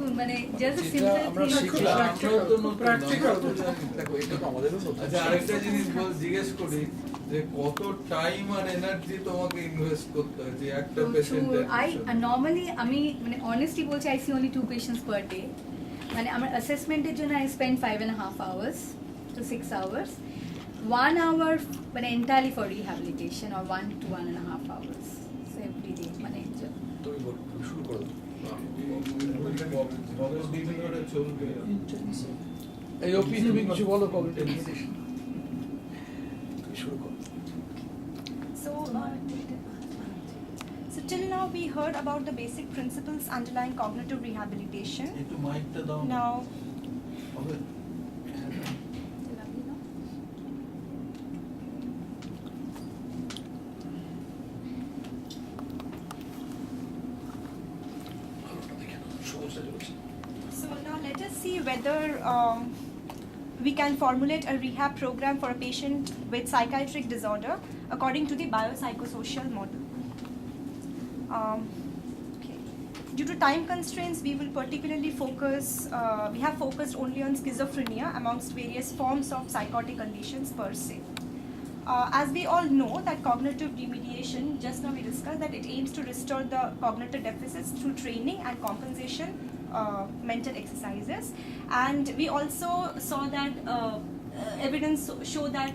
নতুন, মানে just simple আমরা শিখলাম, প্র্যাকটিক্যাল দেখো এটা তো আমাদেরও নতুন। আচ্ছা, আরেকটা জিনিস জিজ্ঞেস করি যে কত টাইম আর এনার্জি তোমাকে ইনভেস্ট করতে হয় যে একটা পেশেন্টের নর্মালি আমি মানে অনেস্টলি বলছি I see only 2 patients per day. মানে আমার অ্যাসেসমেন্টের জন্য I spend 5.5 hours to 6 hours, 1 hour মানে entirely for rehabilitation or 1 to 1.5 hours so every day মানে তুমি শুরু করো। কতদিন ধরে চলবে? এই ওপি তুমি কিছু বলো কমিউনিটি লিমিটেশন শুরু করো। So till now we heard about the basic principles underlying cognitive rehabilitation. একটু মাইকটা দাও না। Now, হবে? so now let us see whether we can formulate a rehab program for a patient with psychiatric disorder according to the biopsychosocial model. Okay. Due to time constraints, we will particularly focus, we have focused only on schizophrenia amongst various forms of psychotic conditions per se. As we all know that cognitive remediation, just now we discussed that it aims to restore the cognitive deficits through training and compensation mental exercises, and we also saw that evidence show that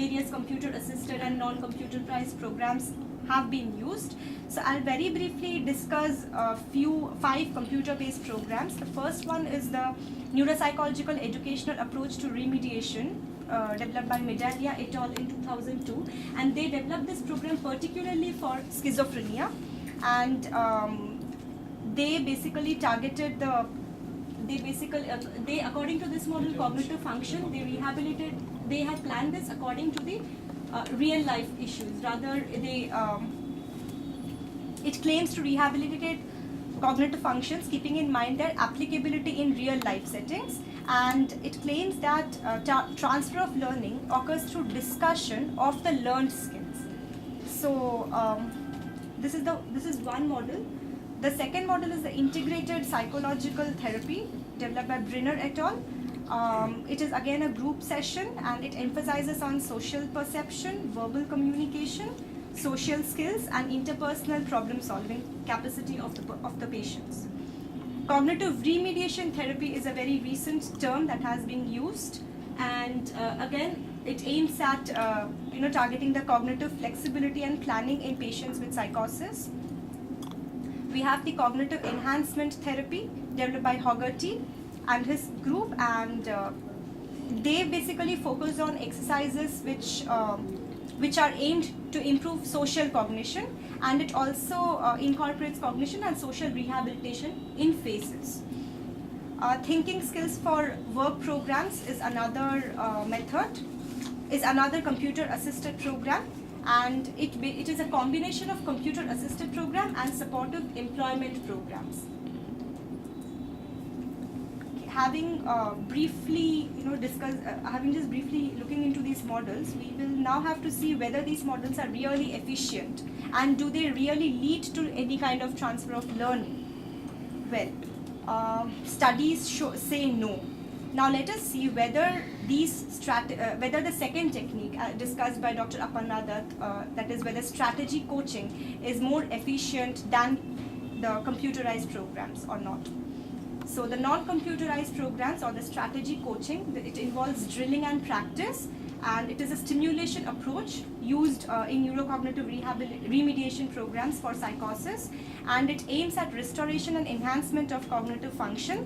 various computer assisted and non-computerized programs have been used. So I'll very briefly discuss 5 computer-based programs. The first one is the neuropsychological educational approach to remediation, developed by Medaglia et al. In 2002, and they developed this program particularly for schizophrenia, and they basically targeted they according to this model cognitive function, they had planned this according to the real life issues. Rather, it claims to rehabilitate cognitive functions keeping in mind their applicability in real life settings, and it claims that transfer of learning occurs through discussion of the learned skills. So this is one model. The second model is the integrated psychological therapy developed by Brenner et al. It is again a group session, and it emphasizes on social perception, verbal communication, social skills, and interpersonal problem solving capacity of the patients. Cognitive remediation therapy is a very recent term that has been used, and again it aims at targeting the cognitive flexibility and planning in patients with psychosis. We have the cognitive enhancement therapy developed by Hogarty and his group, and they basically focus on exercises which are aimed to improve social cognition, and it also incorporates cognition and social rehabilitation in phases. Thinking skills for work programs is another another computer assisted program, and it is a combination of computer assisted program and supportive employment programs. Having briefly having just briefly looking into these models, we will now have to see whether these models are really efficient and do they really lead to any kind of transfer of learning. Well, studies say no. Now let us see whether whether the second technique discussed by Dr. Aparna Dutt, that is whether strategy coaching is more efficient than the computerized programs or not. So the non-computerized programs or the strategy coaching, it involves drilling and practice, and it is a stimulation approach used in neurocognitive remediation programs for psychosis, and it aims at restoration and enhancement of cognitive function.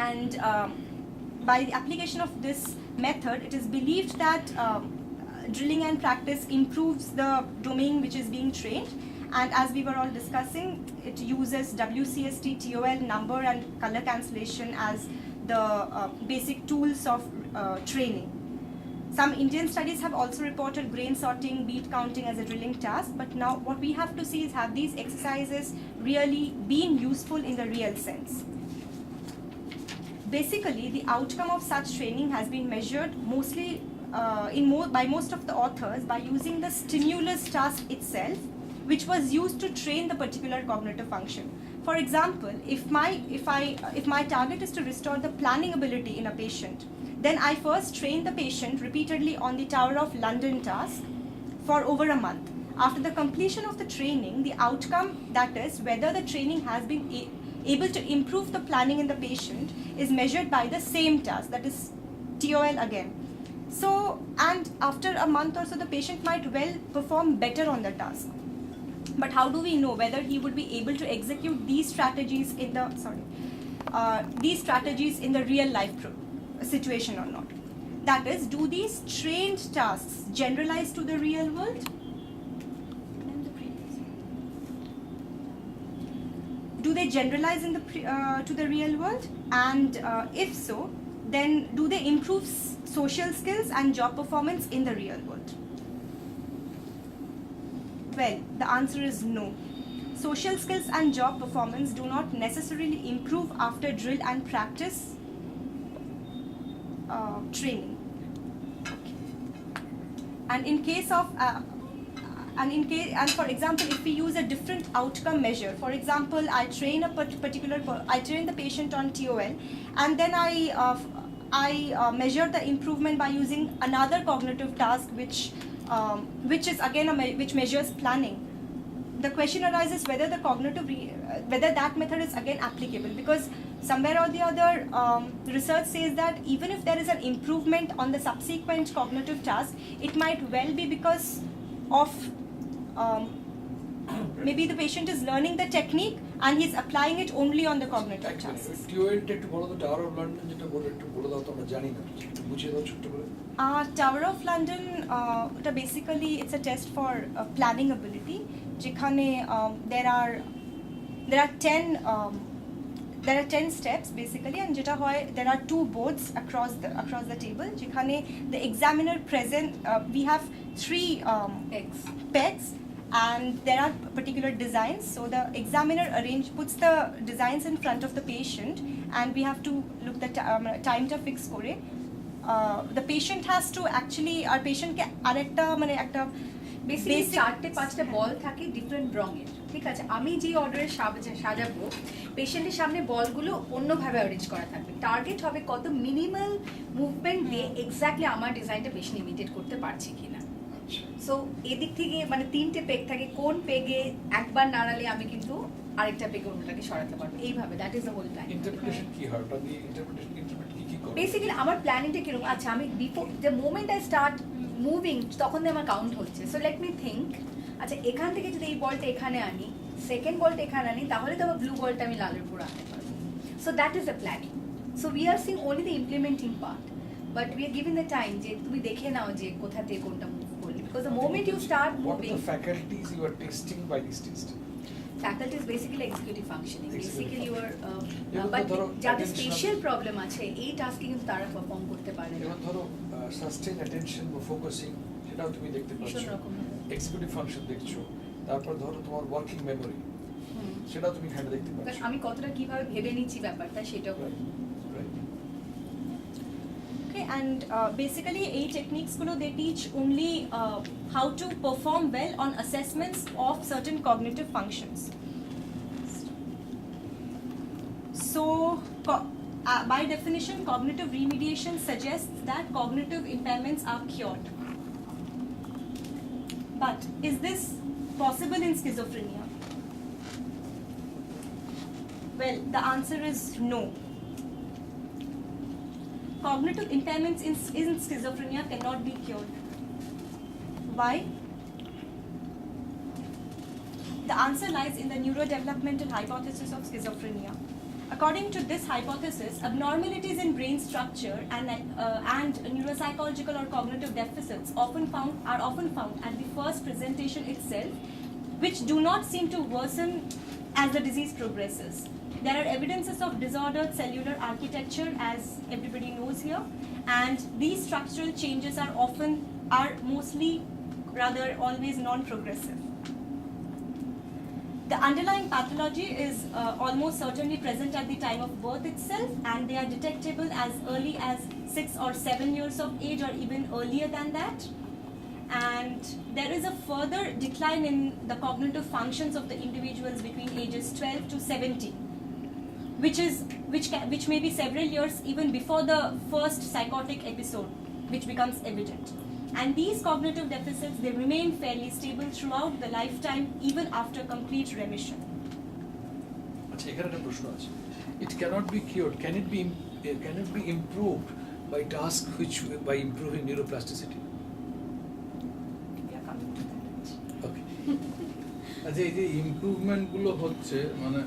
And by the application of this method, it is believed that drilling and practice improves the domain which is being trained. And as we were all discussing, it uses WCST, TOL, number and color cancellation as the basic tools of training. Some Indian studies have also reported grain sorting, beat counting as a drilling task, but now what we have to see is have these exercises really been useful in the real sense. Basically, the outcome of such training has been measured mostly by most of the authors by using the stimulus task itself, which was used to train the particular cognitive function. For example, if my target is to restore the planning ability in a patient, then I first train the patient repeatedly on the Tower of London task for over a month. After the completion of the training, the outcome, that is, whether the training has been able to improve the planning in the patient, is measured by the same task, that is TOL again. So, and after a month or so, the patient might well perform better on the task. But how do we know whether he would be able to execute these strategies in the real life situation or not? That is, do these trained tasks generalize to the real world? Do they generalize in to the real world? And if so, then do they improve social skills and job performance in the real world? Well, the answer is no. Social skills and job performance do not necessarily improve after drill and practice training. And in case of and for example, if we use a different outcome measure, for example, I train the patient on TOL, and then I measure the improvement by using another cognitive task, which is again which measures planning. The question arises whether the whether that method is again applicable, because somewhere or the other research says that even if there is an improvement on the subsequent cognitive task, it might well be because of maybe the patient is learning the technique and he's applying it only on the cognitive tasks. Tower of London যেটা বলে একটু বলে দাও তো, আমরা জানি না, একটু বুঝিয়ে দাও ছোট্ট করে। Tower of London, basically it's a test for planning ability. যেখানে there are 10 steps basically, and যেটা হয় there are 2 boards across the table. যেখানে the examiner present, we have 3 pegs, and there are particular designs. So the examiner puts the designs in front of the patient, and we have to look the time ta fix kore. The patient has to actually, our patient ke arekta mane ekta basically 4-5টা ball থাকে different রঙের, ঠিক আছে? আমি যে অর্ডারে সাজাবো, পেশেন্টের সামনে বলগুলো অন্যভাবে অ্যারেঞ্জ করা থাকবে। টার্গেট হবে কত মিনিমাল মুভমেন্ট দিয়ে এক্স্যাক্টলি আমার ডিজাইনটা পেশেন্ট ইমিটেট করতে পারছে কিনা। সো এদিক থেকে মানে 3টে পেগ থাকে, কোন পেগে একবার নাড়ালে আমি কিন্তু আরেকটা পেগে অন্যটাকে সরাতে পারবো, এইভাবে। That is the whole plan. Interpretation কি হয়, ওটা দিয়ে ইন্টারপ্রিটেশন কি করে? বেসিক্যালি আমার প্ল্যানিংটা কিরকম, আচ্ছা আমি before the moment I start moving তখন আমার কাউন্ট হচ্ছে। সো লেট মি থিঙ্ক, আচ্ছা এখান থেকে যদি এই বলটা এখানে আনি, সেকেন্ড বলটা এখানে আনি, তাহলে তো আমার ব্লু বলটা আমি লালের উপর আনতে পারবো। So that is the planning. So we are Singh only the implementing part, but we are giving the time যে তুমি দেখে নাও যে কোথা থেকে কোনটা মুভ করলে, because the moment you start moving. What are the faculties you are testing by this test? Faculty is basically executive functioning. Basically you are এবার but ধরো যাদের attention- স্পেশাল প্রবলেম আছে এই টাস্কে কিন্তু তারা পারফর্ম করতে পারে না। এবার ধরো সাস্টেন অ্যাটেনশন বা ফোকাসিং, সেটাও তুমি দেখতে পাচ্ছ, ভীষণ রকম এক্সিকিউটিভ ফাংশন দেখছো, তারপর ধরো তোমার ওয়ার্কিং মেমোরি, সেটাও তুমি এখানে দেখতে পাচ্ছ। আমি কতটা কিভাবে ভেবে নিচ্ছি ব্যাপারটা সেটাও। Okay, and basically এই techniques গুলো they teach only how to perform well on assessments of certain cognitive functions. So by definition, cognitive remediation suggests that cognitive impairments are cured. But is this possible in schizophrenia? Well, the answer is no. Cognitive impairments in schizophrenia cannot be cured. Why? The answer lies in the neurodevelopmental hypothesis of schizophrenia. According to this hypothesis, abnormalities in brain structure and neuropsychological or cognitive deficits are often found at the first presentation itself, which do not seem to worsen as the disease progresses. There are evidences of disordered cellular architecture, as everybody knows here, and these structural changes are mostly, rather always non-progressive. The underlying pathology is almost certainly present at the time of birth itself, and they are detectable as early as 6 or 7 years of age, or even earlier than that. and there is a further decline in the cognitive functions of the individuals between ages 12 to 17, which may be several years even before the first psychotic episode, which becomes evident. And these cognitive deficits, they remain fairly stable throughout the lifetime, even after complete remission. আচ্ছা, এখানে একটা প্রশ্ন আছে। It cannot be cured. Can it be improved by task which by improving neuroplasticity? We are coming to that. Okay. আচ্ছা, এই যে improvement গুলো হচ্ছে মানে